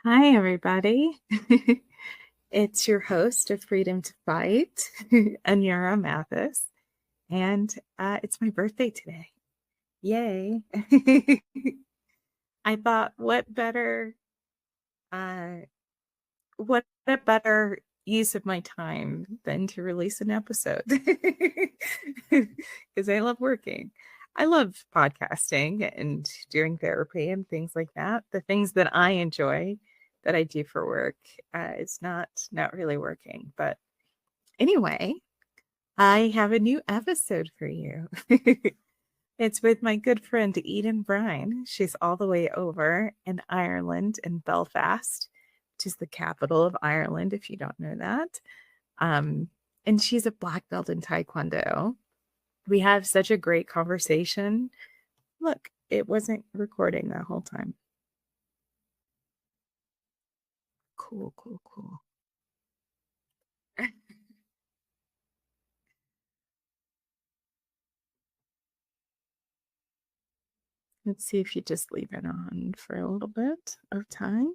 Hi, everybody. It's your host of Freedom to Fight, Anyara Mathis, and it's my birthday today. Yay. I thought, uh, what a better use of my time than to release an episode? Because I love working. I love podcasting and doing therapy and things like that. The things that I enjoy that I do for work, it's not really working. But anyway, I have a new episode for you. It's with my good friend Eden Bryne. She's all the way over in Ireland, in Belfast, which is the capital of Ireland, if you don't know that. Um, and she's a black belt in Taekwondo. We have such a great conversation. Look, it wasn't recording that whole time. Cool, cool, cool. Let's see if you just leave it on for a little bit of time.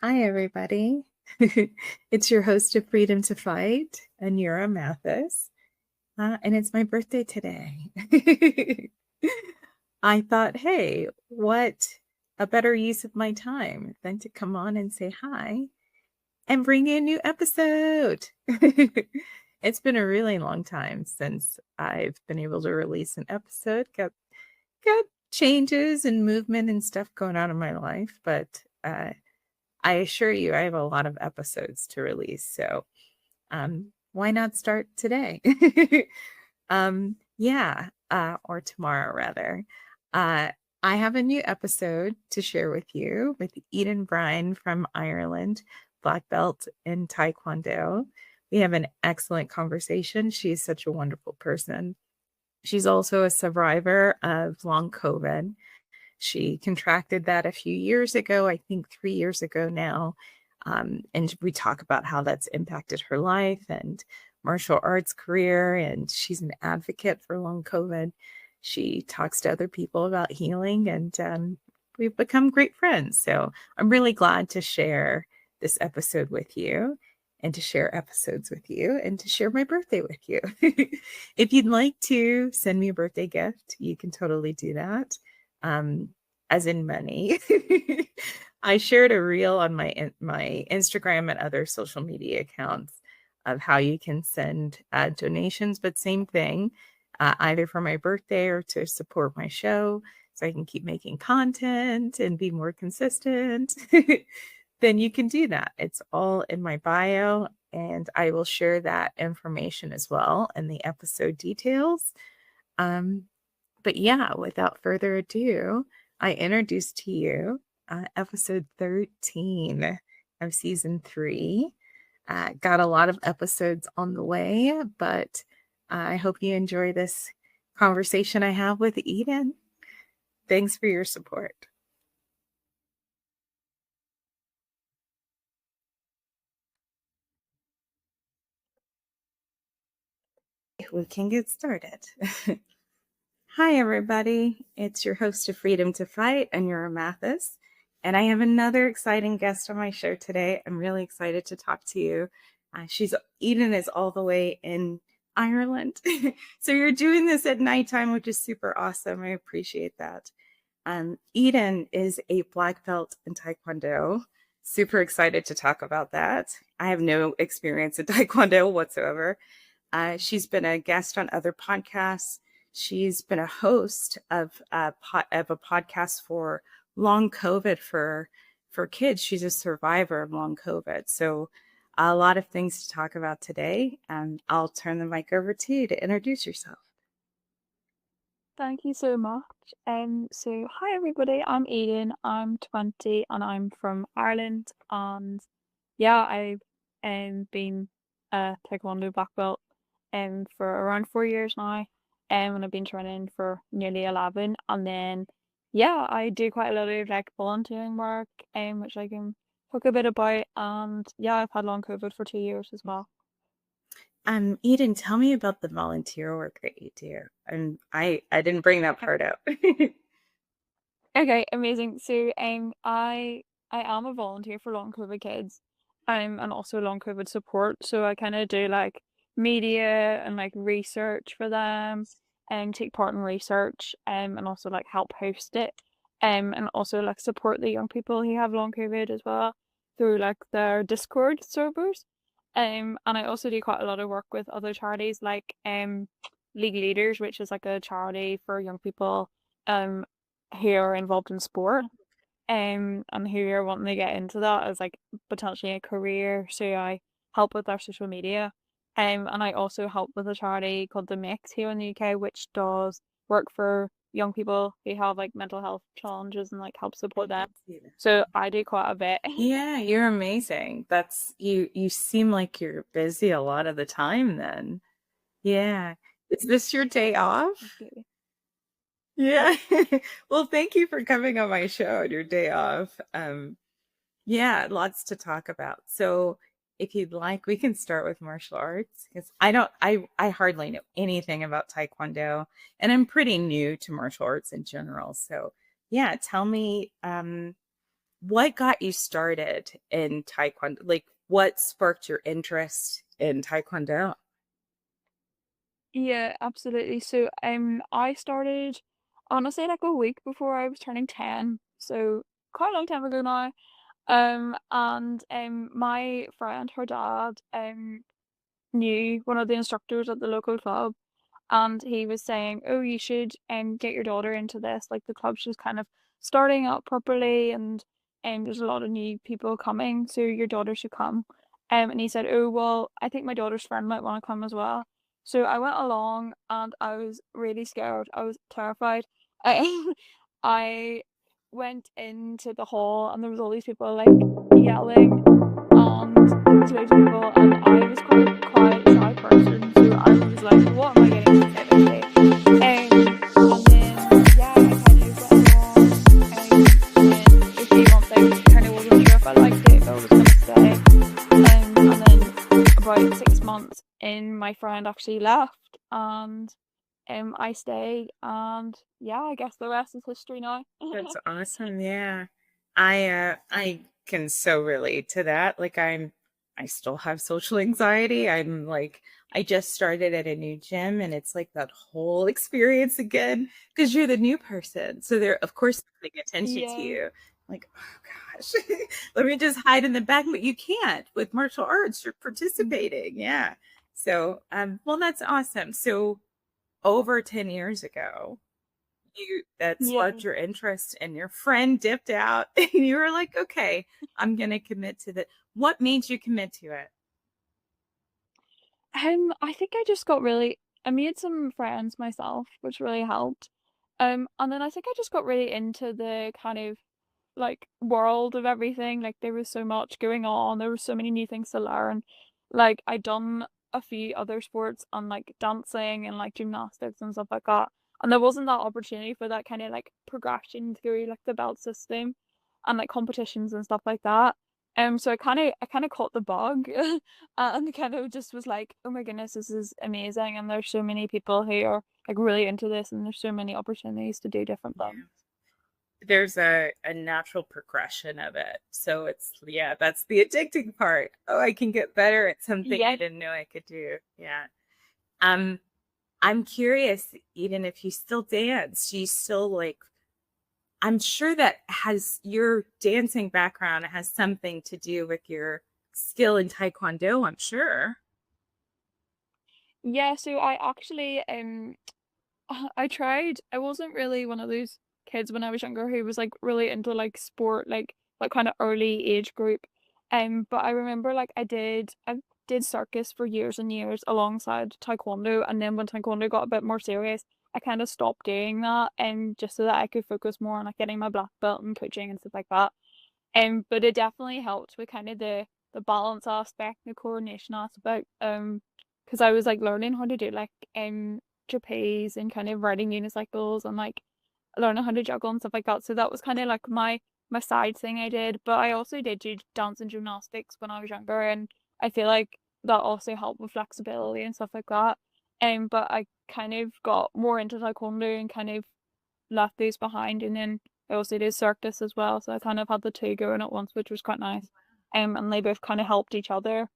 Hi, everybody. It's your host of Freedom to Fight, Anyura Mathis, and it's my birthday today. I thought, hey, what a better use of my time than to come on and say hi and bring you a new episode. It's been a really long time since I've been able to release an episode. Got changes and movement and stuff going on in my life, but I assure you, I have a lot of episodes to release. So why not start today? Yeah, or tomorrow rather. I have a new episode to share with you with Eden Bryne from Ireland, black belt in Taekwondo. We have an excellent conversation. She's such a wonderful person. She's also a survivor of long COVID. She contracted that a few years ago, I think 3 years ago now. And we talk about how that's impacted her life and martial arts career. And she's an advocate for long COVID. She talks to other people about healing, and we've become great friends. So I'm really glad to share this episode with you and to share episodes with you and to share my birthday with you. If you'd like to send me a birthday gift, you can totally do that. As in money. I shared a reel on my Instagram and other social media accounts of how you can send donations, but same thing, either for my birthday or to support my show so I can keep making content and be more consistent. Then you can do that. It's all in my bio, and I will share that information as well in the episode details. But yeah, without further ado, I introduce to you episode 13 of season 3. Got a lot of episodes on the way, but I hope you enjoy this conversation I have with Eden. Thanks for your support. We can get started. Hi, everybody. It's your host of Freedom to Fight, Anyura Mathis. And I have another exciting guest on my show today. I'm really excited to talk to you. Eden is all the way in Ireland. So you're doing this at nighttime, which is super awesome. I appreciate that. Eden is a black belt in Taekwondo. Super excited to talk about that. I have no experience in Taekwondo whatsoever. She's been a guest on other podcasts. She's been a host of a podcast for long COVID for kids. She's a survivor of long COVID. So a lot of things to talk about today. And I'll turn the mic over to you to introduce yourself. Thank you so much. So hi everybody, I'm Eden, I'm 20 and I'm from Ireland, and yeah, I've been a Taekwondo black belt for around 4 years now, and I've been training for nearly 11, and then yeah, I do quite a lot of like volunteering work, which I can talk a bit about. And yeah, I've had long COVID for 2 years as well. Eden, tell me about the volunteer work that you do. And I didn't bring that part up. Okay, amazing. So I am a volunteer for long COVID kids, and also long COVID support. So I kind of do like media and like research for them, and take part in research, and also like help host it, and also like support the young people who have long COVID as well through like their Discord servers. And I also do quite a lot of work with other charities like League Leaders, which is like a charity for young people who are involved in sport, and who are wanting to get into that as like potentially a career. So I help with their social media. And I also help with a charity called The Mix here in the UK, which does work for young people who have like mental health challenges and like help I support them. did see that. So I do quite a bit. Yeah, you're amazing. That's you seem like you're busy a lot of the time then. Yeah. Is this your day off? Absolutely. Yeah. Well, thank you for coming on my show on your day off. Yeah, lots to talk about. So if you'd like, we can start with martial arts because I hardly know anything about Taekwondo and I'm pretty new to martial arts in general. So yeah, tell me, what got you started in Taekwondo? Like what sparked your interest in Taekwondo? Yeah, absolutely. So I started honestly like a week before I was turning 10. So quite a long time ago now. And my friend, her dad, knew one of the instructors at the local club, and he was saying, "Oh, you should get your daughter into this. Like the club's just kind of starting up properly, and there's a lot of new people coming, so your daughter should come." And he said, "Oh, well, I think my daughter's friend might want to come as well." So I went along, and I was really scared. I was terrified. I I went into the hall, and there was all these people like yelling, and there was loads of people, and I was quite a quiet, shy person, so I was like, what am I getting myself into? And then yeah, I kind of went along, and for a few months I kind of wasn't sure if I liked it, if I was gonna stay. And then about 6 months in, my friend actually left, and I stayed, and yeah, I guess the rest is history now. That's awesome. Yeah. I can so relate to that. Like I still have social anxiety. I'm like I just started at a new gym and it's like that whole experience again because you're the new person. So they're of course paying attention to Yeah. you. Like, oh gosh. Let me just hide in the back, but you can't with martial arts. You're participating. Yeah. So, well that's awesome. So over 10 years ago, you that Yeah. sparked your interest and your friend dipped out and you were like, okay, I'm gonna commit to that. What made you commit to it? I think I made some friends myself, which really helped. And then I think I just got really into the kind of like world of everything. Like there was so much going on, there were so many new things to learn. Like I'd done a few other sports on like dancing and like gymnastics and stuff like that. And there wasn't that opportunity for that kind of like progression through like the belt system and like competitions and stuff like that. So I kind of caught the bug, and kind of just was like, oh my goodness, this is amazing, and there's so many people who are like really into this, and there's so many opportunities to do different things. Yeah. There's a natural progression of it. So it's yeah, that's the addicting part. Oh, I can get better at something I Yeah. didn't know I could do. Yeah. Um, I'm curious, even if you still dance, do you still like I'm sure that has your dancing background has something to do with your skill in Taekwondo, I'm sure. Yeah, so I actually I tried. I wasn't really one of those kids when I was younger who was like really into like sport, like kind of early age group. But I remember like I did circus for years and years alongside Taekwondo, and then when Taekwondo got a bit more serious, I kind of stopped doing that, and just so that I could focus more on like getting my black belt and coaching and stuff like that. But it definitely helped with kind of the balance aspect, the coordination aspect. Because I was like learning how to do like trapeze and kind of riding unicycles and like learning how to juggle and stuff like that. So that was kind of like my my side thing I did, but I also did do dance and gymnastics when I was younger, and I feel like that also helped with flexibility and stuff like that. But I kind of got more into Taekwondo and kind of left those behind, and then I also did circus as well, so I kind of had the two going at once, which was quite nice. And they both kind of helped each other.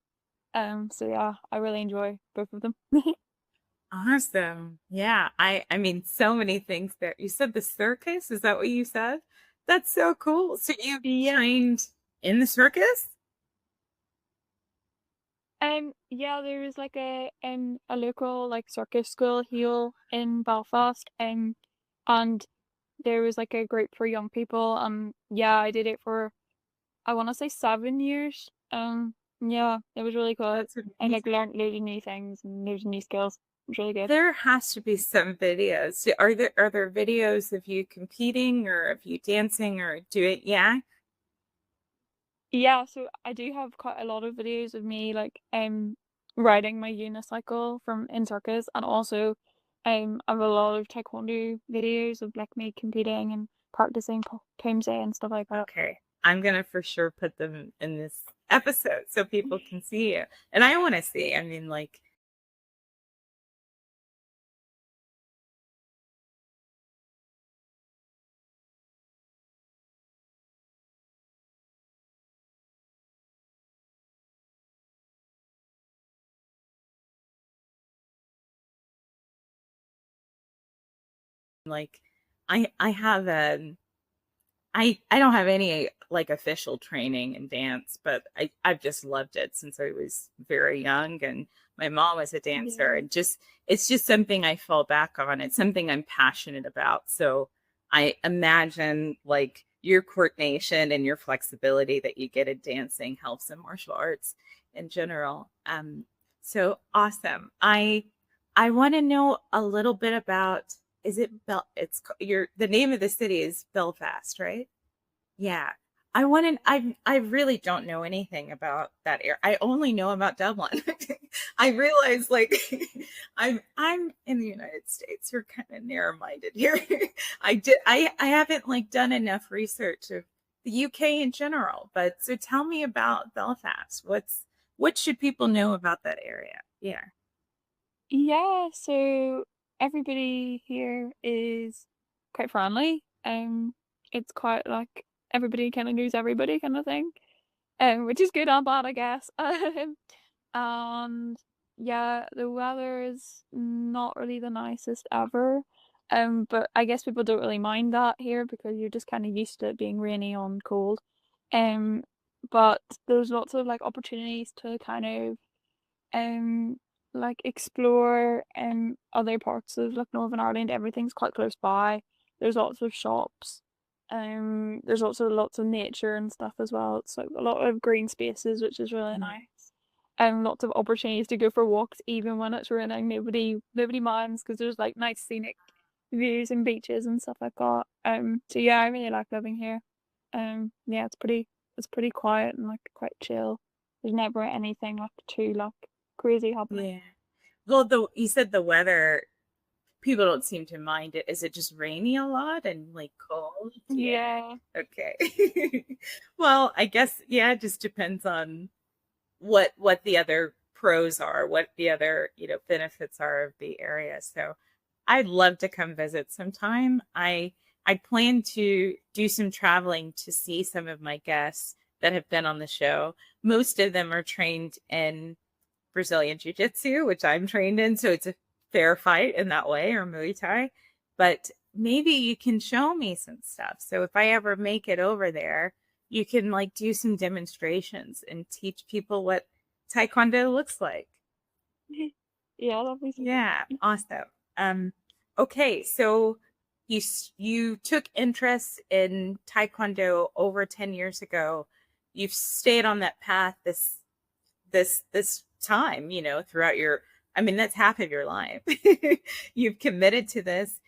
So yeah, I really enjoy both of them. Awesome. Yeah. I mean, so many things there. You said the circus, is that what you said? That's so cool. So you Yeah. trained in the circus? Yeah, there was like a local like circus school here in Belfast, and there was like a group for young people. Yeah, I did it for, I want to say 7 years. Yeah, it was really cool. That's I like amazing. learned loads of new things and loads of new skills. It was really good. There has to be some videos. Are there videos of you competing or of you dancing or do it? Yeah. Yeah, so I do have quite a lot of videos of me like riding my unicycle from in circus, and also I have a lot of taekwondo videos of like me competing and practicing poomsae and stuff like that. Okay. I'm gonna for sure put them in this episode so people can see you. And I want to see. I mean, like I have I don't have any like official training in dance, but I've just loved it since I was very young, and my mom was a dancer, Yeah. and just it's just something I fall back on. It's something I'm passionate about. So I imagine like your coordination and your flexibility that you get at dancing helps in martial arts in general. So awesome. I want to know a little bit about, is it your the name of the city is Belfast, right? Yeah. I really don't know anything about that area. I only know about Dublin. I realize like I'm in the United States. We're kind of narrow-minded here. I haven't like done enough research of the UK in general, but so tell me about Belfast. What should people know about that area? Yeah. Yeah, so everybody here is quite friendly. It's quite like everybody kind of knows everybody kind of thing. Which is good and bad, I guess. And yeah, the weather is not really the nicest ever. But I guess people don't really mind that here because you're just kind of used to it being rainy and cold. Um, but there's lots of like opportunities to kind of um like explore other parts of like Northern Ireland. Everything's quite close by. There's lots of shops. There's also lots of nature and stuff as well. It's like a lot of green spaces, which is really Mm. nice. And lots of opportunities to go for walks even when it's raining. Nobody minds because there's like nice scenic views and beaches and stuff like that. So yeah, I really like living here. Yeah, it's pretty quiet and like quite chill. There's never anything like too like crazy happening. Yeah. Well, you said the weather, people don't seem to mind it. Is it just rainy a lot and like cold? Yeah. Yeah. Okay. Well, I guess yeah, it just depends on what the other pros are, what the other, benefits are of the area. So I'd love to come visit sometime. I plan to do some traveling to see some of my guests that have been on the show. Most of them are trained in Brazilian Jiu Jitsu, which I'm trained in. So it's a fair fight in that way, or Muay Thai. But maybe you can show me some stuff. So if I ever make it over there, you can like do some demonstrations and teach people what Taekwondo looks like. Yeah, that'd be so Yeah, good. awesome. Um, okay, so you took interest in Taekwondo over 10 years ago. You've stayed on that path this time, throughout your, I mean, that's half of your life. You've committed to this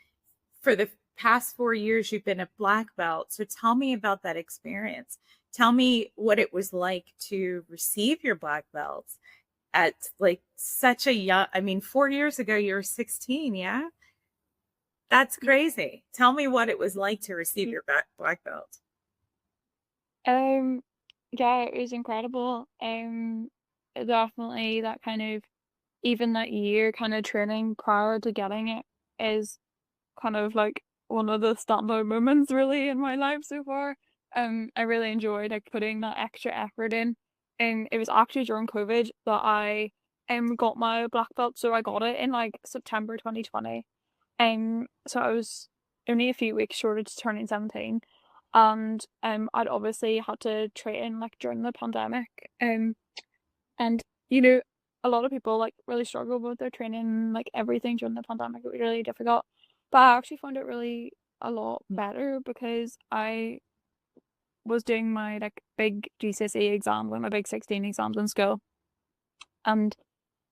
for the past 4 years. You've been a black belt. So tell me about that experience. Tell me what it was like to receive your black belts at like such a young, I mean, 4 years ago, you were 16. Yeah. That's Yeah. crazy. Tell me what it was like to receive your black belt. Um, yeah, it was incredible. Definitely that kind of even that year kind of training prior to getting it is kind of like one of the standout moments really in my life so far. I really enjoyed like putting that extra effort in. And it was actually during COVID that I got my black belt, so I got it in like September 2020. So I was only a few weeks short of turning 17. And I'd obviously had to train like during the pandemic. And you know, a lot of people like really struggle with their training, like everything during the pandemic. It was really difficult. But I actually found it really a lot better because I was doing my like big GCSE exam, with my big 16 exams in school. And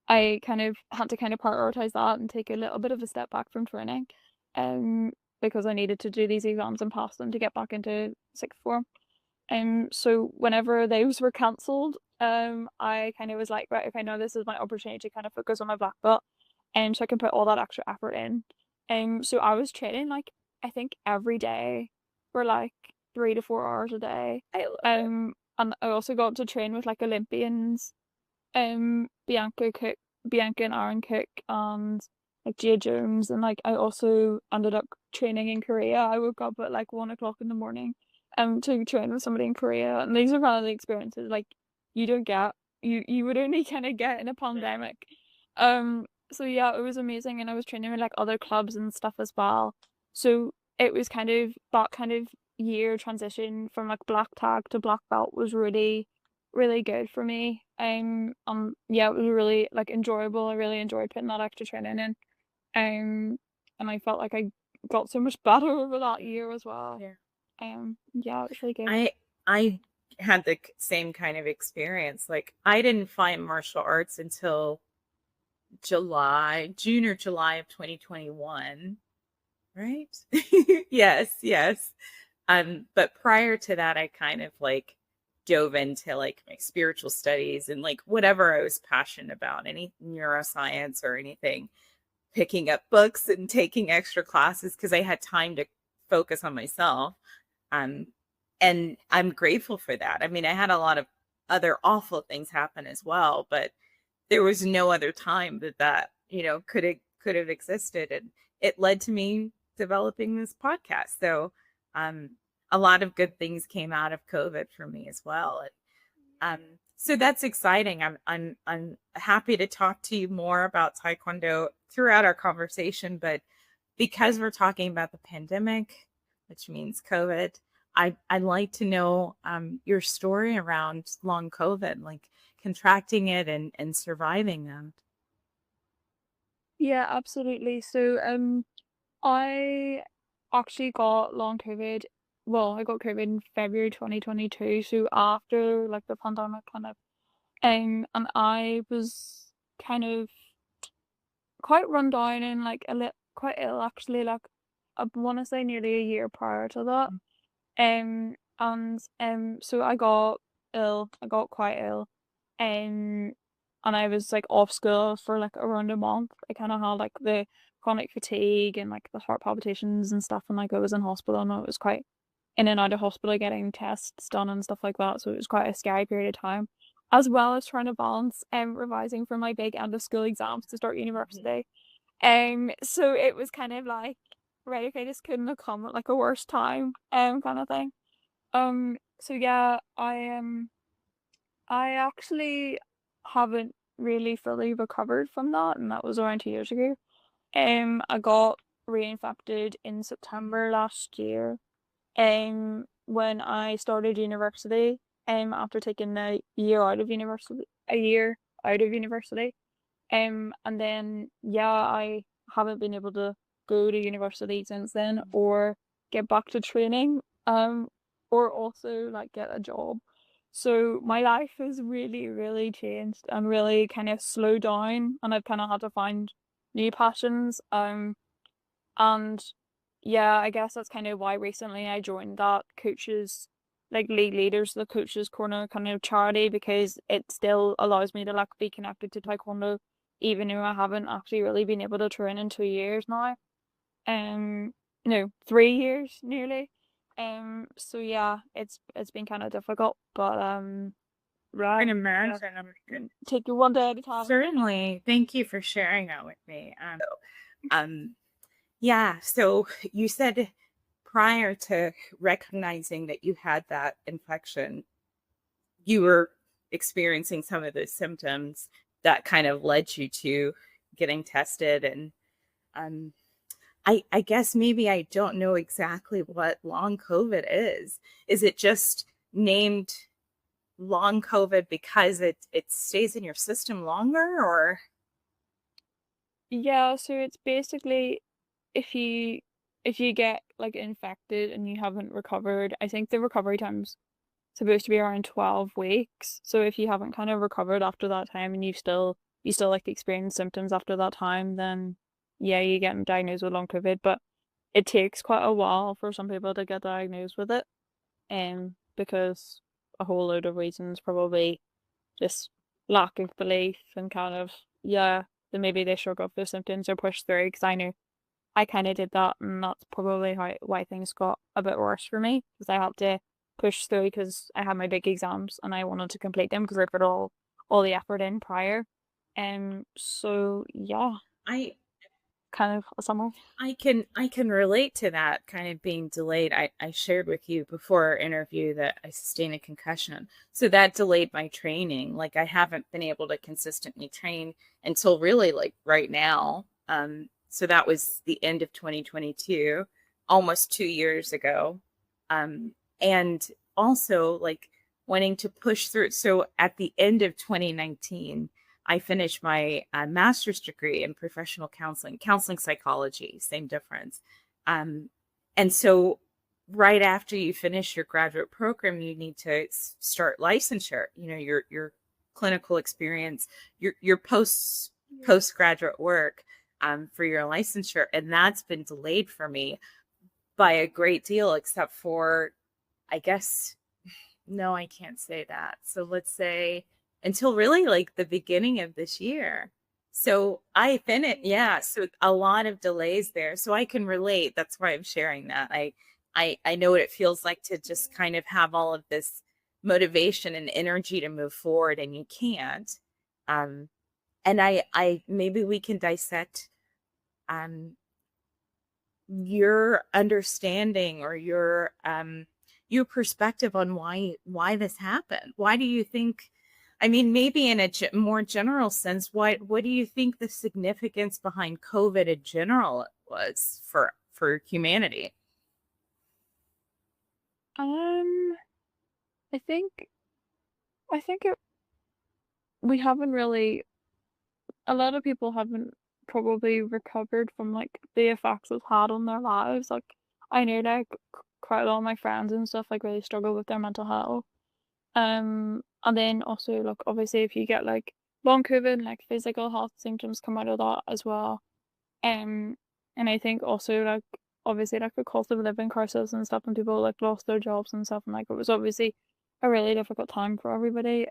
I kind of had to kind of prioritize that and take a little bit of a step back from training, um, because I needed to do these exams and pass them to get back into sixth form. So whenever those were cancelled, I kind of was like, right, okay, now this is my opportunity to kind of focus on my black belt, and so I can put all that extra effort in. So I was training like I think every day for like 3 to 4 hours a day. I love it. And I also got to train with like Olympians, Bianca Cook, Bianca and Aaron Cook, and like Gia Jones, and like I also ended up training in Korea. I woke up at like 1 o'clock in the morning, to train with somebody in Korea, and these are kind of the experiences like you don't get, you would only kind of get in a pandemic. So yeah, it was amazing, and I was training with like other clubs and stuff as well. So it was kind of that kind of year transition from like black tag to black belt was really good for me. Yeah, it was really like enjoyable. I really enjoyed putting that extra training in. And I felt like I got so much better over that year as well. Yeah. Yeah, it was really good. I had the same kind of experience. Like I didn't find martial arts until June or July of 2021, right? Yes, yes. But prior to that, I kind of like dove into like my spiritual studies and like whatever I was passionate about, any neuroscience or anything, picking up books and taking extra classes because I had time to focus on myself. Um, and I'm grateful for that. I mean, I had a lot of other awful things happen as well, but there was no other time that could have existed, and it led to me developing this podcast. So, um, a lot of good things came out of COVID for me as well, and so that's exciting. I'm happy to talk to you more about Taekwondo throughout our conversation, but because we're talking about the pandemic, which means COVID, I'd like to know your story around long COVID, like contracting it and surviving that. Yeah, absolutely. So I actually got long COVID. Well, I got COVID in February 2022, so after like the pandemic kind of, and I was kind of quite run down and like a little quite ill actually. Like I want to say nearly a year prior to that. So I got ill. I got quite ill. And I was like off school for like around a month. I kind of had like the chronic fatigue and like the heart palpitations and stuff, and like I was in hospital, and it was quite in and out of hospital getting tests done and stuff like that. So it was quite a scary period of time, as well as trying to balance revising for my big end of school exams to start university. So it was kind of like, right, okay, this couldn't have come at like a worse time, kind of thing. So yeah, I actually haven't really fully recovered from that, and that was around 2 years ago. I got reinfected in September last year, when I started university, after taking a year out of university. And then yeah, I haven't been able to go to university since then or get back to training, or also like get a job. So my life has really, really changed and really kind of slowed down, and I've kind of had to find new passions. And yeah, I guess that's kind of why recently I joined that coaches, like league leaders, the coaches corner kind of charity, because it still allows me to like be connected to Taekwondo, even though I haven't actually really been able to train in 2 years now. No, 3 years nearly. So yeah, it's been kind of difficult, but right, An yeah, imagine. I'm good. take it one day at a time. Certainly. Thank you for sharing that with me. Um, yeah. So you said prior to recognizing that you had that infection, you were experiencing some of those symptoms that kind of led you to getting tested. And um, I guess maybe I don't know exactly what long COVID is. Is it just named long COVID because it stays in your system longer, or? Yeah, so it's basically if you get like infected and you haven't recovered, I think the recovery time's supposed to be around 12 weeks. So if you haven't kind of recovered after that time and you still like experience symptoms after that time, then yeah, you get diagnosed with long COVID. But it takes quite a while for some people to get diagnosed with it, because a whole load of reasons, probably just lack of belief and kind of, yeah, then maybe they struggle with their symptoms or push through. Because I know I kind of did that, and that's probably why things got a bit worse for me, because I had to push through because I had my big exams and I wanted to complete them because I put all the effort in prior. So yeah, I kind of a summary. I can relate to that kind of being delayed. I shared with you before our interview that I sustained a concussion. So that delayed my training. Like I haven't been able to consistently train until really like right now. So that was the end of 2022, almost 2 years ago. Um, and also like wanting to push through. So at the end of 2019, I finished my master's degree in professional counseling, counseling psychology, same difference. Um, and so, right after you finish your graduate program, you need to start licensure. You know, your clinical experience, your postgraduate work for your licensure, and that's been delayed for me by a great deal, except for, I guess, no, I can't say that. So let's say until really like the beginning of this year. So I finished, yeah. So a lot of delays there. So I can relate. That's why I'm sharing that. I know what it feels like to just kind of have all of this motivation and energy to move forward, and you can't. Um, and I maybe we can dissect um your understanding or your perspective on why this happened. Why do you think, I mean, maybe in a more general sense, what do you think the significance behind COVID in general was for humanity? Um, I think it we haven't really a lot of people haven't probably recovered from like the effects it's had on their lives. Like I know like quite a lot of my friends and stuff like really struggle with their mental health. And then also like obviously if you get like long COVID, like physical health symptoms come out of that as well. Um, and I think also like obviously like the cost of living crisis and stuff, and people like lost their jobs and stuff, and like it was obviously a really difficult time for everybody.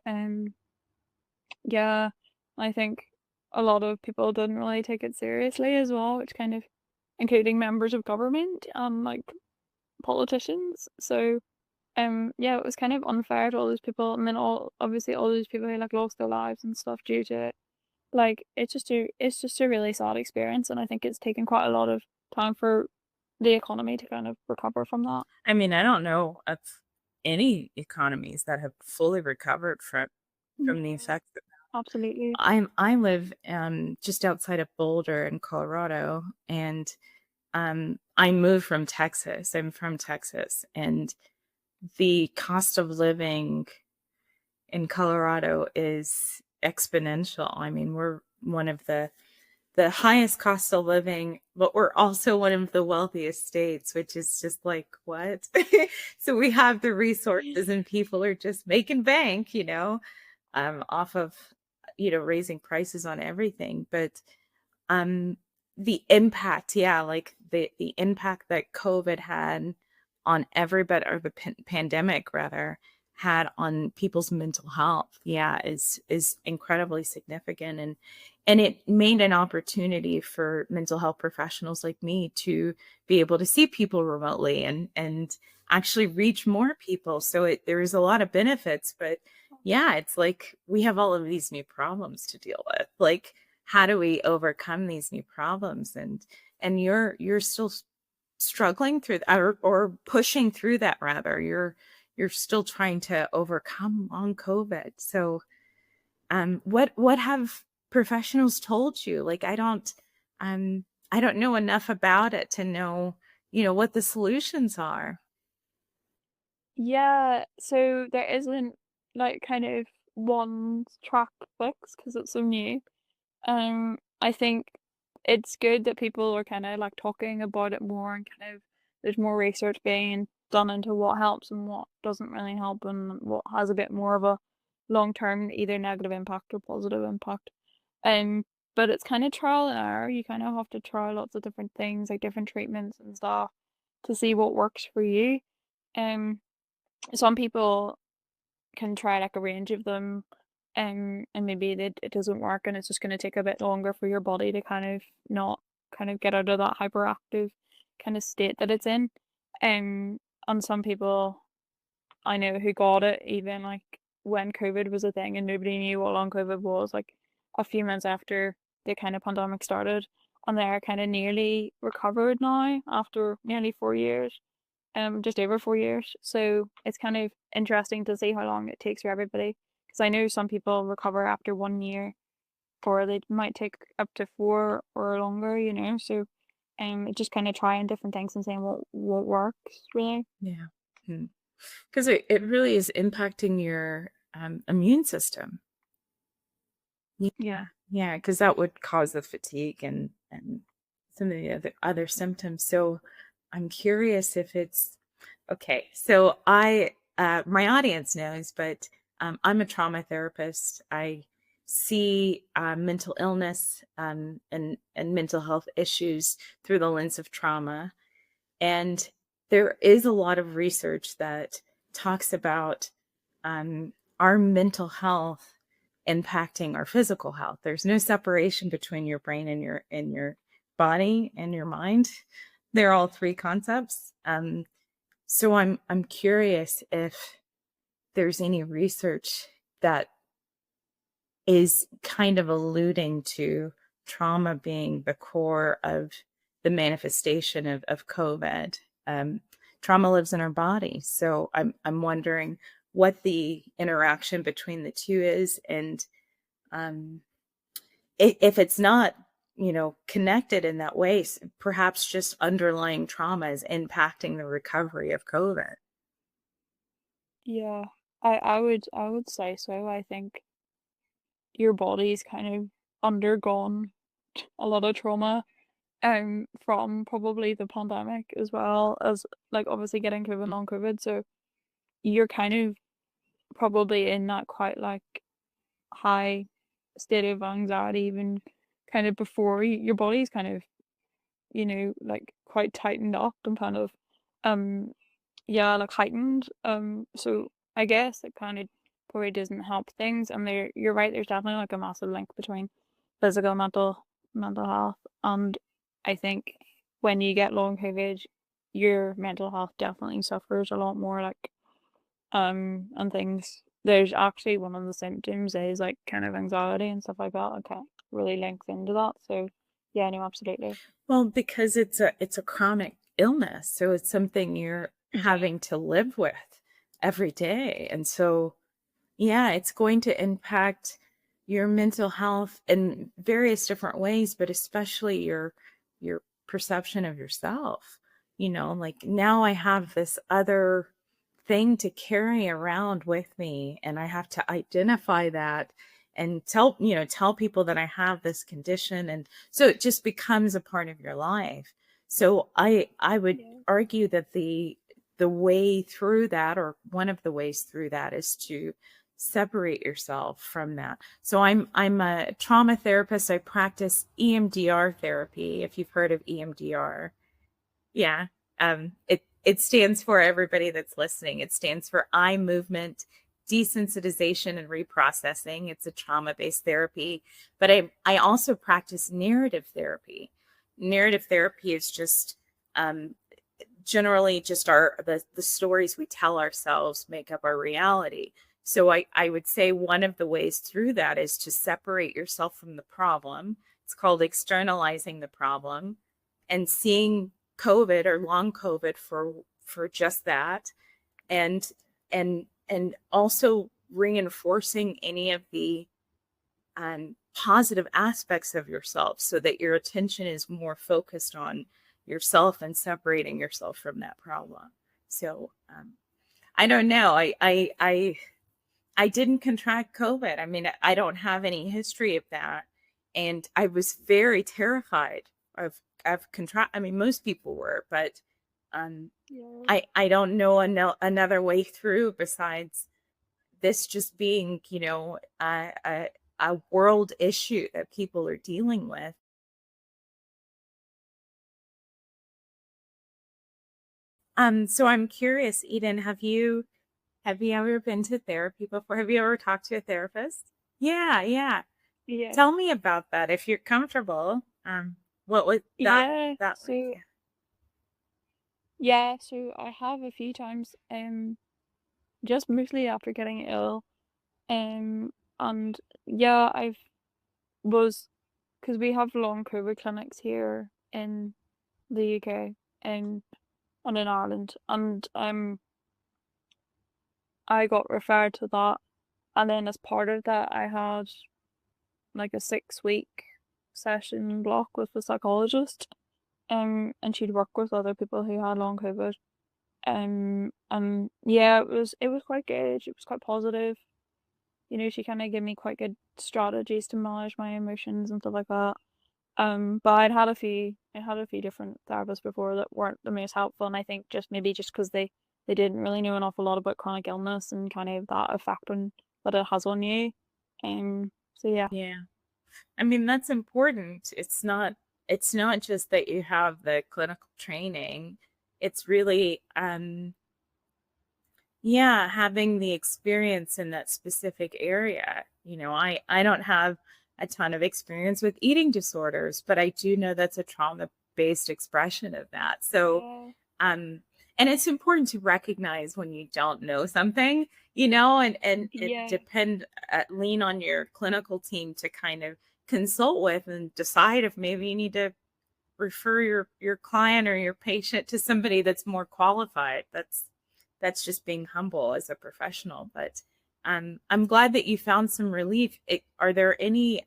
Yeah, I think a lot of people didn't really take it seriously as well, which kind of including members of government and like politicians. So yeah, it was kind of unfair to all those people, and then all those people who like lost their lives and stuff due to it. Like it's just a really sad experience, and I think it's taken quite a lot of time for the economy to kind of recover from that. I mean, I don't know of any economies that have fully recovered from the Yeah, effects. absolutely. I live just outside of Boulder in Colorado, and I moved from Texas. I'm from Texas, and the cost of living in Colorado is exponential. I mean, we're one of the highest cost of living, but we're also one of the wealthiest states, which is just like, what? So we have the resources and people are just making bank, off of, raising prices on everything. But um the impact, yeah, like the impact that COVID had on everybody, or the pandemic rather, had on people's mental health, yeah, is incredibly significant. And it made an opportunity for mental health professionals like me to be able to see people remotely, and actually reach more people. So there's a lot of benefits, but yeah, it's like we have all of these new problems to deal with. Like, how do we overcome these new problems? And you're still struggling through or pushing through that, rather. You're still trying to overcome long COVID. So what have professionals told you? Like, I don't know enough about it to know, what the solutions are. Yeah, so there isn't like kind of one track fix because it's so new. I think it's good that people are kind of like talking about it more and kind of there's more research being done into what helps and what doesn't really help and what has a bit more of a long-term either negative impact or positive impact. Um, but it's kind of trial and error. You kind of have to try lots of different things, like different treatments and stuff, to see what works for you. Um, some people can try like a range of them, and maybe it doesn't work and it's just going to take a bit longer for your body to kind of not kind of get out of that hyperactive kind of state that it's in. And some people I know who got it even like when COVID was a thing and nobody knew what long COVID was, like a few months after the kind of pandemic started, and they're kind of nearly recovered now after nearly 4 years, just over 4 years. So it's kind of interesting to see how long it takes for everybody. Because I know some people recover after 1 year, or they might take up to 4 or longer, you know. So just kind of trying different things and seeing what works really. Yeah. Because it really is impacting your immune system. Yeah. Yeah. Yeah, because that would cause the fatigue and some of the other symptoms. So I'm curious if it's okay. So my audience knows, but I'm a trauma therapist. I see mental illness and mental health issues through the lens of trauma. And there is a lot of research that talks about our mental health impacting our physical health. There's no separation between your brain and your body and your mind. They're all three concepts. So I'm curious if there's any research that is kind of alluding to trauma being the core of the manifestation of COVID. Trauma lives in our body. So I'm wondering what the interaction between the two is, and if it's not, connected in that way, perhaps just underlying trauma is impacting the recovery of COVID. Yeah. I would say so. I think your body's kind of undergone a lot of trauma from probably the pandemic as well as like obviously getting COVID, long COVID. So you're kind of probably in that quite like high state of anxiety even kind of before your body's kind of, like quite tightened up and kind of um yeah, like heightened. So I guess it kind of probably doesn't help things. And you're right, there's definitely like a massive link between physical and mental health. And I think when you get long COVID, your mental health definitely suffers a lot more, like and things. There's actually one of the symptoms is like kind of anxiety and stuff like that. Okay, really links into that. So yeah, no, absolutely. Well, because it's a chronic illness, so it's something you're Yeah. having to live with every day. And so, yeah, it's going to impact your mental health in various different ways, but especially your perception of yourself. Like, now I have this other thing to carry around with me, and I have to identify that and tell people that I have this condition, and so it just becomes a part of your life. So I would Yeah. argue that the way through that, or one of the ways through that, is to separate yourself from that. So I'm a trauma therapist. I practice EMDR therapy, if you've heard of EMDR. Yeah. It stands for, everybody that's listening, it stands for eye movement desensitization and reprocessing. It's a trauma-based therapy, but I also practice narrative therapy. Narrative therapy is just generally just the stories we tell ourselves make up our reality. So I would say one of the ways through that is to separate yourself from the problem. It's called externalizing the problem and seeing COVID or long COVID for just that, and and also reinforcing any of the positive aspects of yourself so that your attention is more focused on yourself and separating yourself from that problem. So I don't know. I didn't contract COVID. I mean, I don't have any history of that, and I was very terrified of contract. I mean, most people were, but Yeah. I don't know another way through besides this just being, a world issue that people are dealing with. So I'm curious, Eden, have you ever been to therapy before? Have you ever talked to a therapist? Yeah, yeah. Yeah. Tell me about that if you're comfortable. What was that Yeah. that like? So yeah, so I have a few times, just mostly after getting ill. Um, and yeah, I've was because we have long COVID clinics here in the UK and in Ireland, and I got referred to that, and then as part of that, I had like a 6 week session block with the psychologist, and she'd work with other people who had long COVID, and yeah, it was quite good. It was quite positive. She kind of gave me quite good strategies to manage my emotions and stuff like that. But I had a few different therapists before that weren't the most helpful, and I think just because they didn't really know an awful lot about chronic illness and kind of that effect that it has on you. So yeah. Yeah. I mean, that's important. It's not just that you have the clinical training. It's really yeah, having the experience in that specific area. I don't have a ton of experience with eating disorders, but I do know that's a trauma-based expression of that. So, Yeah. um, and it's important to recognize when you don't know something, and it Yeah. lean on your clinical team to kind of consult with and decide if maybe you need to refer your client or your patient to somebody that's more qualified. That's just being humble as a professional. But I'm glad that you found some relief. Are there any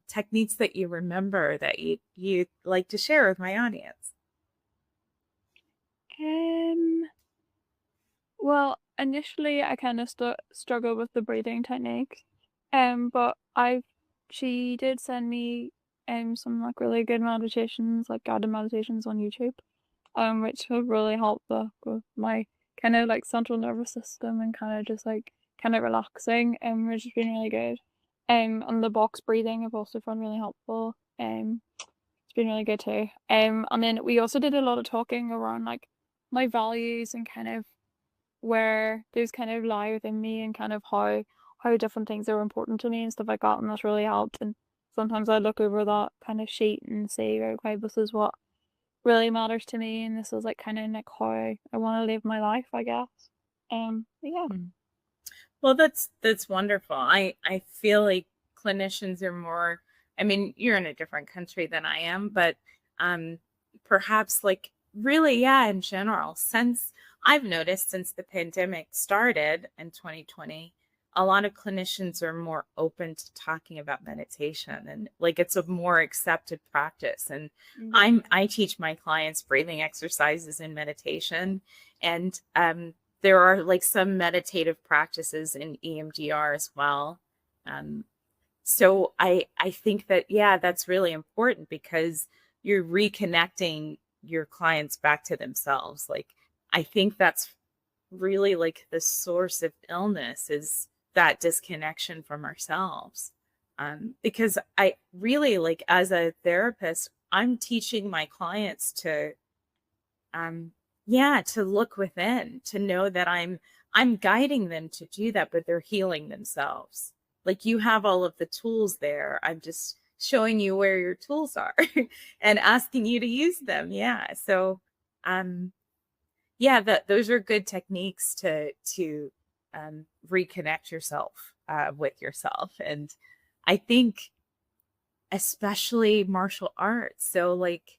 techniques that you remember that you like to share with my audience? Um. Well, initially I kind of struggled with the breathing techniques, but she did send me some like really good meditations, like guided meditations on YouTube, which have really helped with my kind of like central nervous system and kind of just like kind of relaxing, which has been really good. And the box breathing I've also found really helpful. It's been really good too. And then we also did a lot of talking around like my values and kind of where those kind of lie within me and kind of how different things are important to me and stuff like that, and that's really helped. And sometimes I look over that kind of sheet and say, okay, this is what really matters to me, and this is like kind of like how I want to live my life, I guess. Yeah. Well, that's wonderful. I feel like clinicians are more, I mean, you're in a different country than I am, but um perhaps like really, yeah, in general, since I've noticed since the pandemic started in 2020, a lot of clinicians are more open to talking about meditation, and like it's a more accepted practice. And Yeah. I teach my clients breathing exercises and meditation, and there are like some meditative practices in EMDR as well. Um, so I think that, yeah, that's really important because you're reconnecting your clients back to themselves. Like I think that's really like the source of illness is that disconnection from ourselves. Because I really like as a therapist, I'm teaching my clients to yeah, to look within, to know that I'm guiding them to do that, but they're healing themselves. Like you have all of the tools there. I'm just showing you where your tools are and asking you to use them. Yeah. So um yeah, that those are good techniques to reconnect yourself with yourself. And I think especially martial arts. So like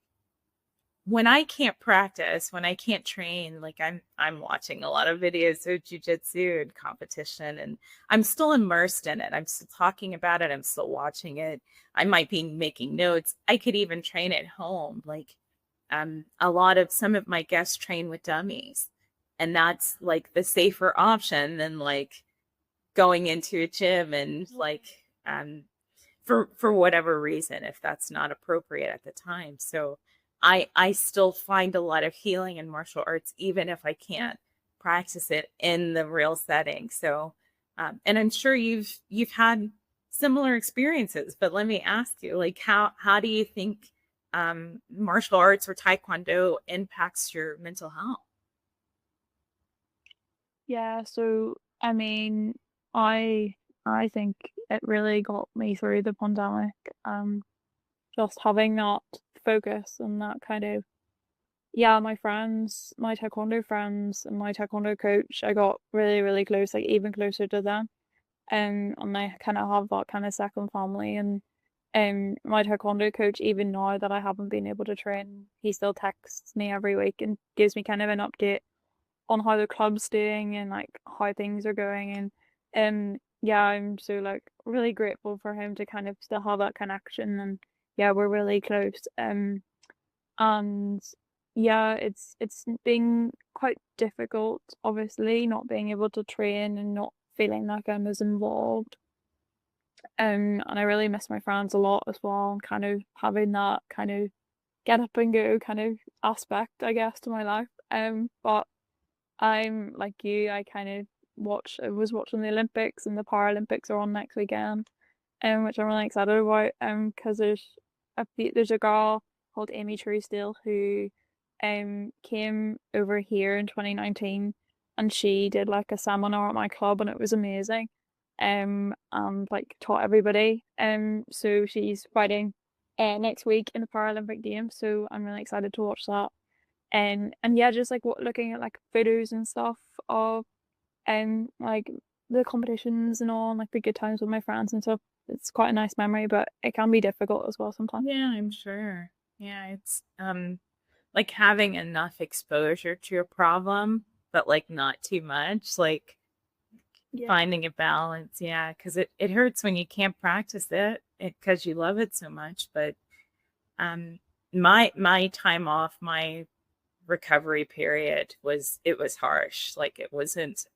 when I can't practice, when I can't train, like I'm watching a lot of videos of jujitsu and competition, and I'm still immersed in it. I'm still talking about it. I'm still watching it. I might be making notes. I could even train at home. Like a lot of some of my guests train with dummies, and that's like the safer option than like going into a gym and like for whatever reason, if that's not appropriate at the time. So I still find a lot of healing in martial arts, even if I can't practice it in the real setting. So, and I'm sure you've had similar experiences, but let me ask you, like, how do you think martial arts or Taekwondo impacts your mental health? Yeah, so I mean, I I think it really got me through the pandemic. Just having that focus and that kind of, yeah, my friends, my Taekwondo friends and my Taekwondo coach, I got really, really close, like even closer to them. And I kind of have that kind of second family. And my Taekwondo coach, even now that I haven't been able to train, he still texts me every week and gives me kind of an update on how the club's doing and like how things are going. And yeah, I'm so like really grateful for him to kind of still have that connection. And yeah, we're really close. And yeah, it's been quite difficult, obviously, not being able to train and not feeling like I'm as involved. And I really miss my friends a lot as well, and kind of having that kind of get up and go kind of aspect, I guess, to my life. But I'm like you, I was watching the Olympics, and the Paralympics are on next weekend, which I'm really excited about. Because there's a girl called Amy Truesdale who came over here in 2019, and she did like a seminar at my club, and it was amazing. And like taught everybody. So she's fighting next week in the Paralympic Games, so I'm really excited to watch that. And yeah, just like looking at like photos and stuff of like the competitions and all, and like the good times with my friends and stuff. It's quite a nice memory, but it can be difficult as well sometimes. Yeah, I'm sure. Yeah, it's like having enough exposure to your problem, but like not too much, like Yeah. finding a balance. Yeah, because it hurts when you can't practice it because you love it so much. But um, my time off, my recovery period was harsh. Like it wasn't.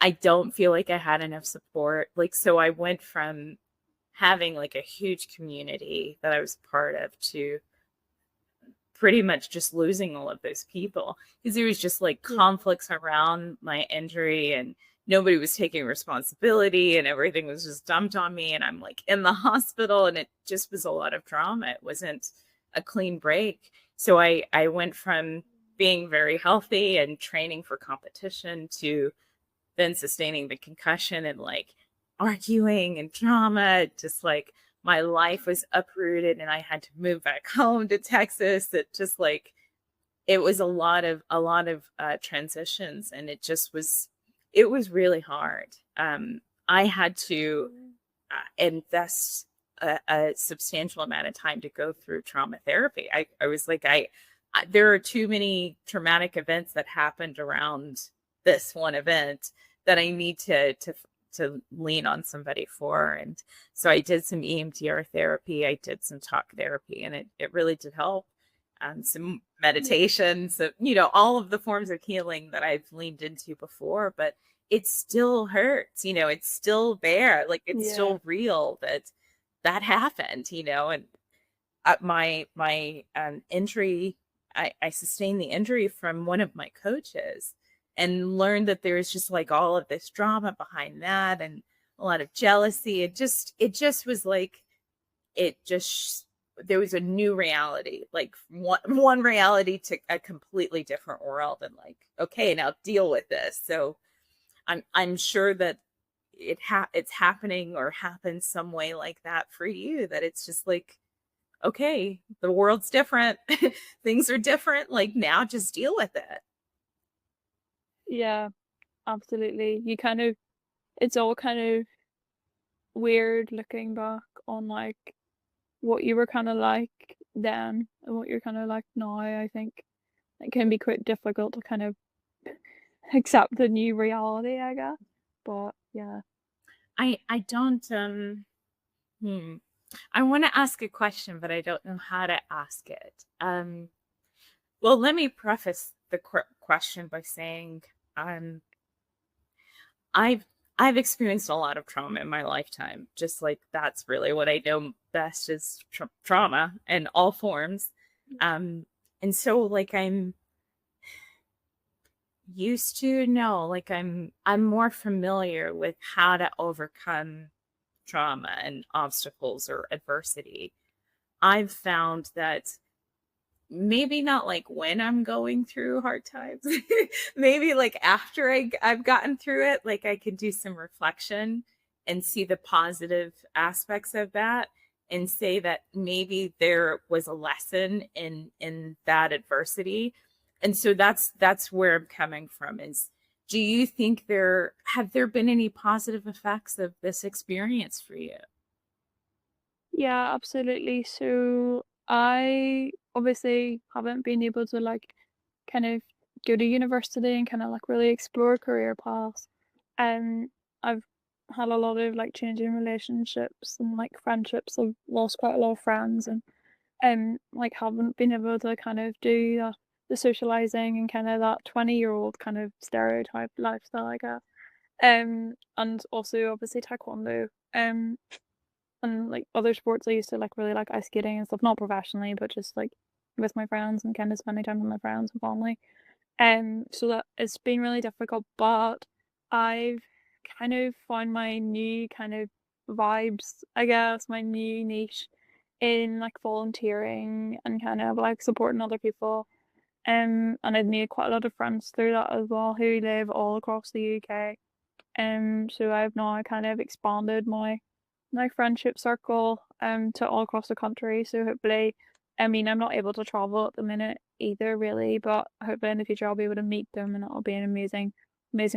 I don't feel like I had enough support. Like so, I went from having like a huge community that I was part of to pretty much just losing all of those people because there was just like Yeah. conflicts around my injury and nobody was taking responsibility and everything was just dumped on me and I'm like in the hospital and it just was a lot of drama. It wasn't a clean break. So I went from being very healthy and training for competition to then sustaining the concussion and like arguing and drama, just like my life was uprooted and I had to move back home to Texas. It just like it was a lot of transitions and it was really hard. I had to invest a substantial amount of time to go through trauma therapy. I was like there are too many traumatic events that happened around this one event that I need to lean on somebody for. And so I did some EMDR therapy. I did some talk therapy and it really did help. Some Yeah. meditation, so all of the forms of healing that I've leaned into before, but it still hurts, it's still there, like it's Yeah. still real that happened, and my injury, I sustained the injury from one of my coaches and learned that there's just like all of this drama behind that and a lot of jealousy. It just was like it just there was a new reality, like one reality to a completely different world, and like, okay, now deal with this. So I'm sure that it's happening or happens some way like that for you, that it's just like, okay, the world's different. Things are different. Like now just deal with it. Yeah, absolutely. It's all kind of weird looking back on like what you were kind of like then and what you're kind of like now. I think it can be quite difficult to kind of accept the new reality, I guess. But yeah. I don't I want to ask a question, but I don't know how to ask it. Well, let me preface the question by saying um I've I've experienced a lot of trauma in my lifetime. Just like that's really what I know best is trauma in all forms. Um, and so like I'm used to no, like I'm more familiar with how to overcome trauma and obstacles or adversity. I've found that maybe not like when I'm going through hard times, maybe like after I've gotten through it, like I can do some reflection and see the positive aspects of that and say that maybe there was a lesson in that adversity. And so that's where I'm coming from is do you think there have there been any positive effects of this experience for you? Yeah, absolutely. So I obviously haven't been able to like kind of go to university and kind of like really explore career paths. And I've had a lot of like changing relationships and like friendships. I've lost quite a lot of friends and like haven't been able to kind of do the socializing and kind of that 20-year-old kind of stereotype lifestyle, I guess. And also obviously taekwondo. And like other sports, I used to like really like ice skating and stuff, not professionally, but just like with my friends and kind of spending time with my friends and family. So that it's been really difficult, but I've kind of found my new kind of vibes, I guess, my new niche in like volunteering and kind of like supporting other people. And I've made quite a lot of friends through that as well who live all across the UK. So I've now kind of expanded my friendship circle to all across the country. So hopefully, I mean, I'm not able to travel at the minute either, really, but hopefully in the future I'll be able to meet them, and it'll be an amazing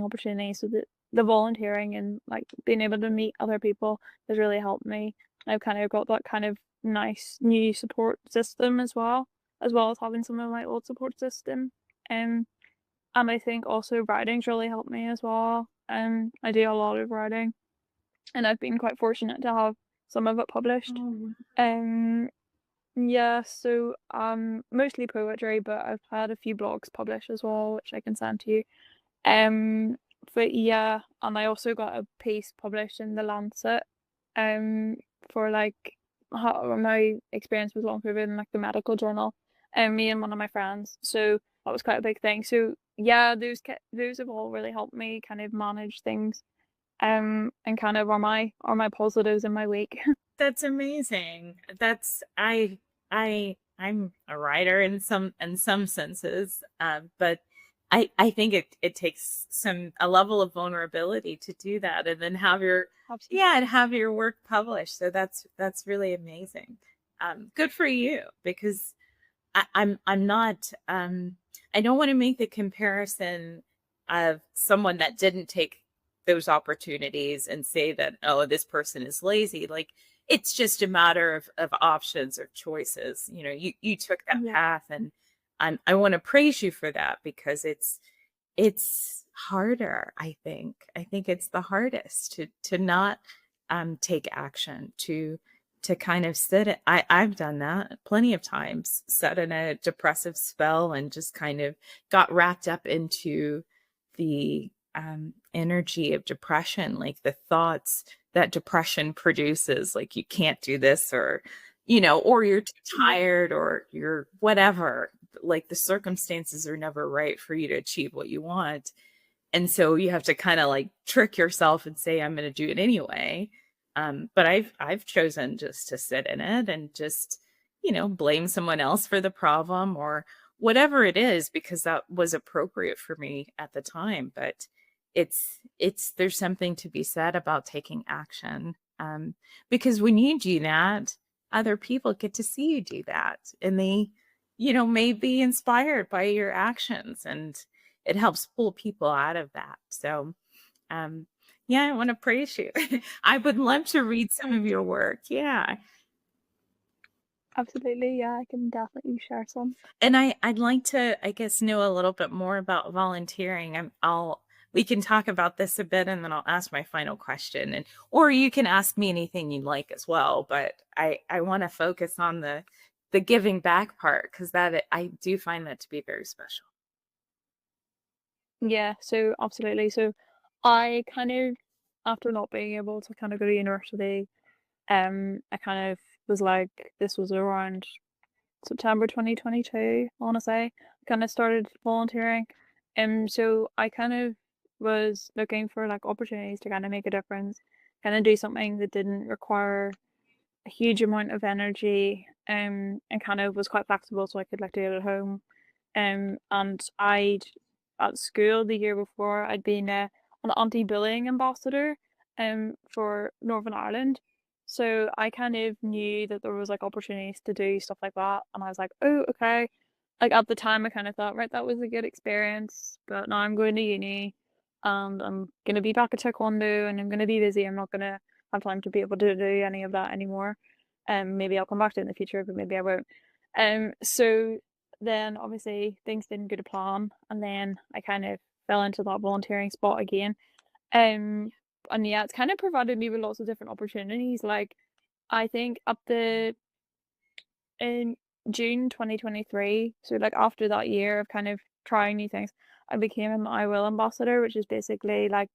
opportunity. So the volunteering and like being able to meet other people has really helped me. I've kind of got that kind of nice new support system as well as having some of my old support system. Um, and I think also writing's really helped me as well. I do a lot of writing, and I've been quite fortunate to have some of it published. Oh, Um, yeah, so mostly poetry, but I've had a few blogs published as well, which I can send to you. Um, but yeah, and I also got a piece published in the Lancet, um, for like how my experience with long COVID in like the medical journal, and me and one of my friends. So that was quite a big thing. So yeah, those have all really helped me kind of manage things, and kind of are my positives in my week. that's amazing. That's I'm a writer in some senses, but I think it takes some a level of vulnerability to do that, and then have your Absolutely. yeah, and have your work published. So that's really amazing. Good for you because I'm not I don't want to make the comparison of someone that didn't take those opportunities and say that oh this person is lazy like it's just a matter of options or choices you know you took that Yeah. path and I want to praise you for that because it's harder I think it's the hardest to not take action to kind of sit at, I've done that plenty of times, sat in a depressive spell and just kind of got wrapped up into the energy of depression, like the thoughts that depression produces, like you can't do this or, you know, or you're too Yeah. tired or you're whatever, like the circumstances are never right for you to achieve what you want. And so you have to kind of like trick yourself and say, I'm going to do it anyway. But I've chosen just to sit in it and just, you know, blame someone else for the problem or whatever it is, because that was appropriate for me at the time. But there's something to be said about taking action. Because when you do that, other people get to see you do that and they, you know, may be inspired by your actions it helps pull people out of that. So, yeah, I want to praise you. I would love to read some of your work. Yeah. Absolutely, yeah, I can definitely share some. And I'd like to, I guess, know a little bit more about volunteering. We can talk about this a bit and then I'll ask my final question, and or you can ask me anything you'd like as well. But I want to focus on the giving back part, because I do find that to be very special. Yeah, so absolutely. So I kind of, after not being able to kind of go to university, I kind of was like, this was around September 2022, I want to say, I kind of started volunteering. So I kind of was looking for like opportunities to kind of make a difference, kind of do something that didn't require a huge amount of energy, and kind of was quite flexible so I could like do it at home. And I'd at school the year before I'd been an anti-bullying ambassador for Northern Ireland. So I kind of knew that there was like opportunities to do stuff like that, and I was like, oh, okay. Like at the time I kind of thought, right, that was a good experience, but now I'm going to uni and I'm gonna be back at Taekwondo and I'm gonna be busy. I'm not gonna have time to be able to do any of that anymore. Maybe I'll come back to it in the future, but maybe I won't. So then obviously things didn't go to plan, and then I kind of fell into that volunteering spot again. Um, and yeah, it's kind of provided me with lots of different opportunities. Like I think up the in June 2023, so like after that year of kind of trying new things, I became an I Will ambassador, which is basically like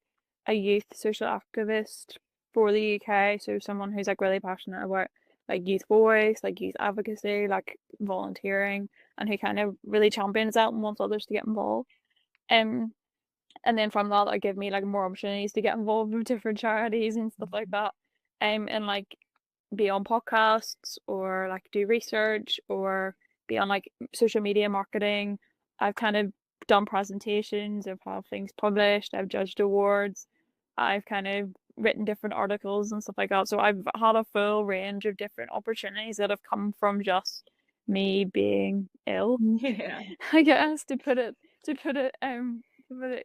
a youth social activist for the UK. So someone who's like really passionate about like youth voice, like youth advocacy, like volunteering, and who kind of really champions that and wants others to get involved. Um, and then from that, that gave me like more opportunities to get involved with different charities and stuff like that. And like be on podcasts or like do research or be on like social media marketing. I've kind of done presentations, I've had things published, I've judged awards, I've kind of written different articles and stuff like that. So I've had a full range of different opportunities that have come from just me being ill, Yeah. I guess, to put it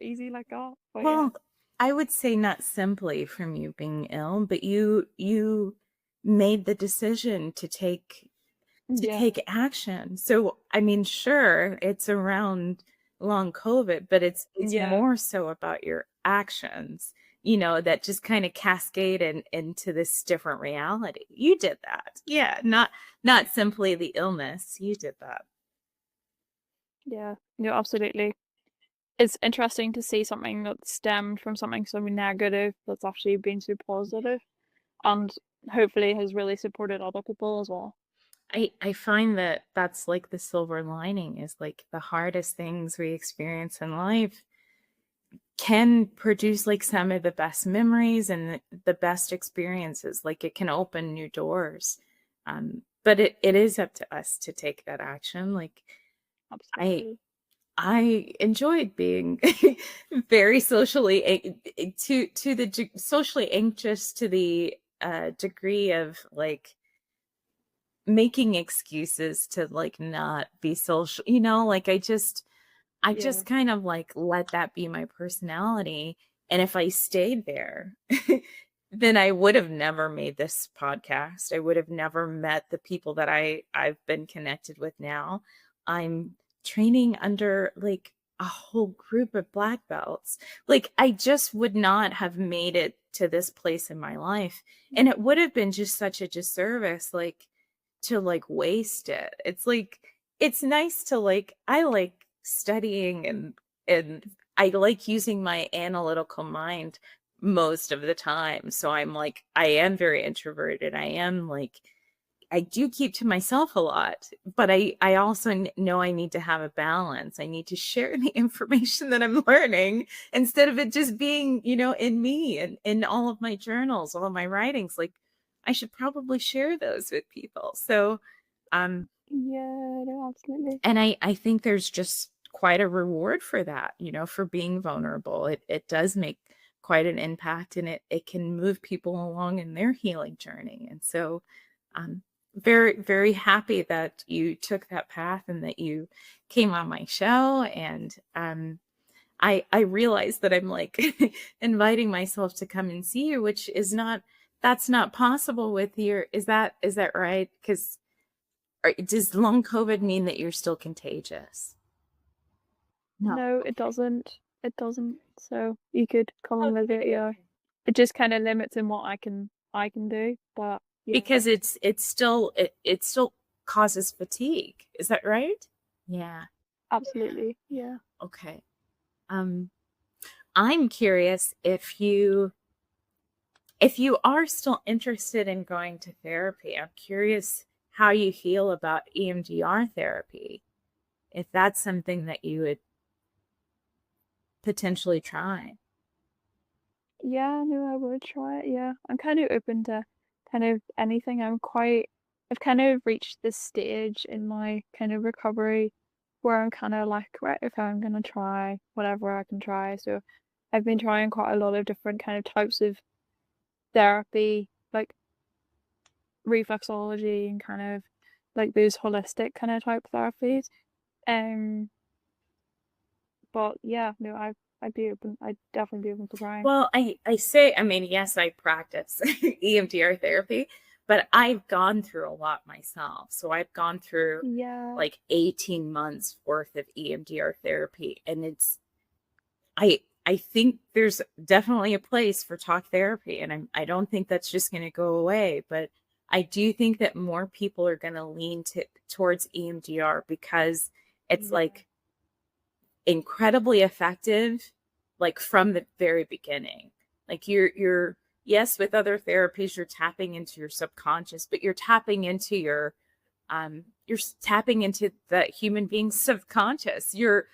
easy like that. But yeah. Well, I would say not simply from you being ill, but you made the decision to Yeah. take action. So, I mean, sure, it's around long COVID, but it's Yeah. more so about your actions, that just kind of cascade into this different reality. You did that. Yeah, not simply the illness. You did that. Yeah. No, absolutely. It's interesting to see something that stemmed from something so negative that's actually been so positive and hopefully has really supported other people as well. I find that that's like the silver lining, is like the hardest things we experience in life can produce like some of the best memories and the best experiences. Like it can open new doors. But it is up to us to take that action. Like I Absolutely. I enjoyed being very to the socially anxious to the degree of like making excuses to like not be social, like I Yeah. just kind of like let that be my personality. And if I stayed there, then I would have never made this podcast. I would have never met the people that I've been connected with now. I'm training under like a whole group of black belts. Like I just would not have made it to this place in my life. And it would have been just such a disservice, like to like waste it. It's like it's nice to like I like studying and I like using my analytical mind most of the time. So I'm like I am very introverted. I am like I do keep to myself a lot, but I also know I need to have a balance. I need to share the information that I'm learning instead of it just being, in me and in all of my journals, all of my writings. Like I should probably share those with people. So, um, Yeah, no, absolutely. and I think there's just quite a reward for that, for being vulnerable. It does make quite an impact, and it can move people along in their healing journey. And so I'm very, very happy that you took that path and that you came on my show. And I realize that I'm like inviting myself to come and see you, which is not, that's not possible with your, is that right? Because does long COVID mean that you're still contagious? No. No, it doesn't. It doesn't. So you could come and visit, Okay. yeah. It just kind of limits in what I can do, but yeah, Because it's still, it still causes fatigue. Is that right? Yeah. absolutely. Yeah. Okay. Um, I'm curious if you are still interested in going to therapy. I'm curious how you feel about EMDR therapy. If that's something that you would potentially try. Yeah, no, I would try it. Yeah. I'm kind of open to kind of anything. I've kind of reached this stage in my kind of recovery where I'm kind of like, right, if I'm gonna try whatever I can try. So I've been trying quite a lot of different kind of types of therapy, like reflexology and kind of like those holistic kind of type therapies. Um, but yeah, no, I'd be open. I'd definitely be open to trying. Well, I say, I mean, yes, I practice EMDR therapy, but I've gone through a lot myself. So I've gone through Yeah, like 18 months worth of EMDR therapy. And I think there's definitely a place for talk therapy. And I don't think that's just going to go away. But I do think that more people are going to lean towards EMDR because it's yeah, like incredibly effective, like from the very beginning. Like you're yes, with other therapies you're tapping into your subconscious, but you're tapping into the human being's subconscious. You're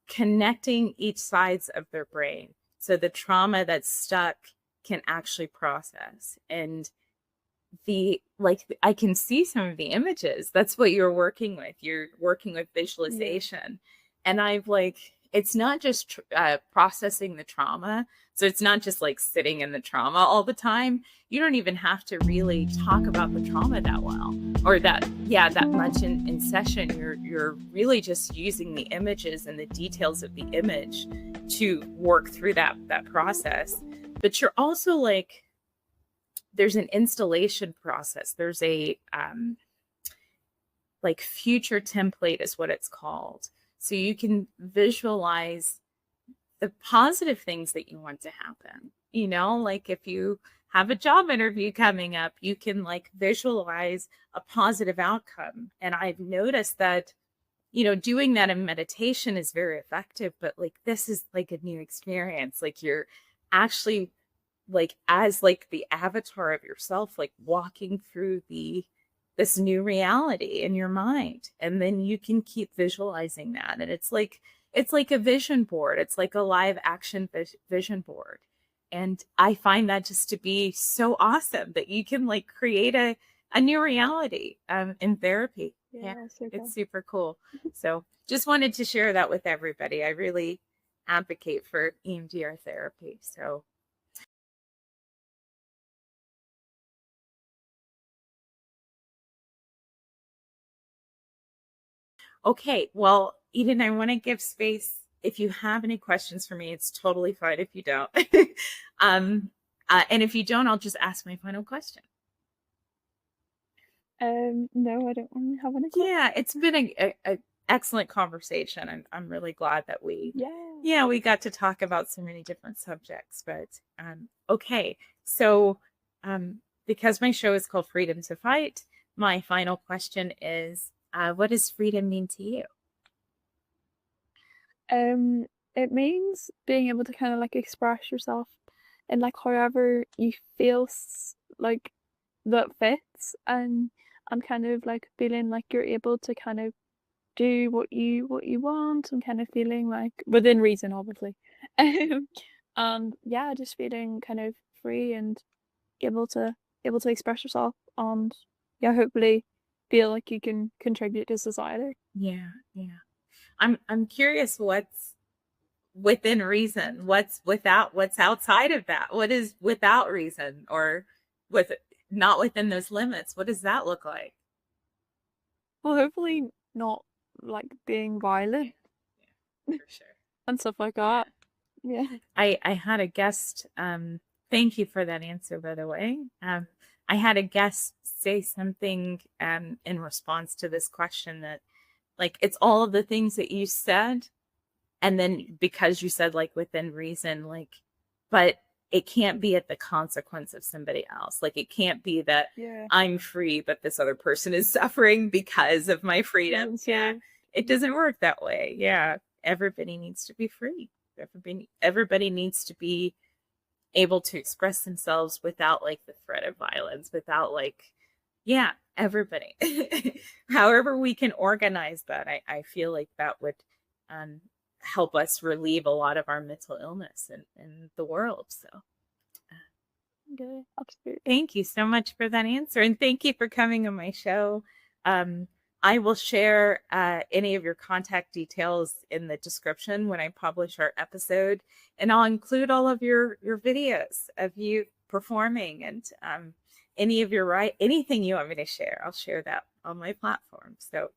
connecting each sides of their brain so the trauma that's stuck can actually process. And the like I can see some of the images. That's what you're working with. You're working with yeah, visualization. And I've like, it's not just processing the trauma. So it's not just like sitting in the trauma all the time. You don't even have to really talk about the trauma that well or that much in session. You're really just using the images and the details of the image to work through that process. But you're also like, there's an installation process. There's a like future template is what it's called. So you can visualize the positive things that you want to happen. You know, like if you have a job interview coming up, you can like visualize a positive outcome. And I've noticed that, you know, doing that in meditation is very effective, but like this is like a new experience. Like you're actually like as like the avatar of yourself, like walking through this new reality in your mind, and then you can keep visualizing that. And it's like a vision board. It's like a live action vision board. And I find that just to be so awesome that you can like create a new reality in therapy. Yeah, yeah. So cool. it's super cool. So just wanted to share that with everybody. I really advocate for EMDR therapy. So okay, well, Eden, I want to give space. If you have any questions for me, it's totally fine if you don't. um, and if you don't, I'll just ask my final question. No, I don't really have any Yeah, questions. it's been a excellent conversation. I'm really glad that Yeah. we got to talk about so many different subjects. But okay, so because my show is called Freedom to Fight, my final question is, what does freedom mean to you? Um, it means being able to kind of like express yourself in like however you feel like that fits, and kind of like feeling like you're able to kind of do what you want and kind of feeling like within reason, obviously. And yeah, just feeling kind of free and able to express yourself and yeah, hopefully feel like you can contribute to society. Yeah, yeah. I'm curious what's within reason, what's outside of that. What is without reason or with not within those limits? What does that look like? Well, hopefully not like being violent. Yeah, for sure. and stuff like that. Yeah. I had a guest, thank you for that answer, by the way. I had a guest say something in response to this question that, like, it's all of the things that you said. And then because you said, like, within reason, like, but it can't be at the consequence of somebody else. Like, it can't be that Yeah. I'm free, but this other person is suffering because of my freedom. Yeah. It doesn't work that way. Yeah. Everybody needs to be free. Everybody needs to be able to express themselves without, like, the threat of violence, without, like, yeah, everybody. However we can organize that, I feel like that would help us relieve a lot of our mental illness in the world. So Okay, absolutely. thank you so much for that answer. And thank you for coming on my show. I will share any of your contact details in the description when I publish our episode. And I'll include all of your videos of you performing and any of your anything you want me to share. I'll share that on my platform. So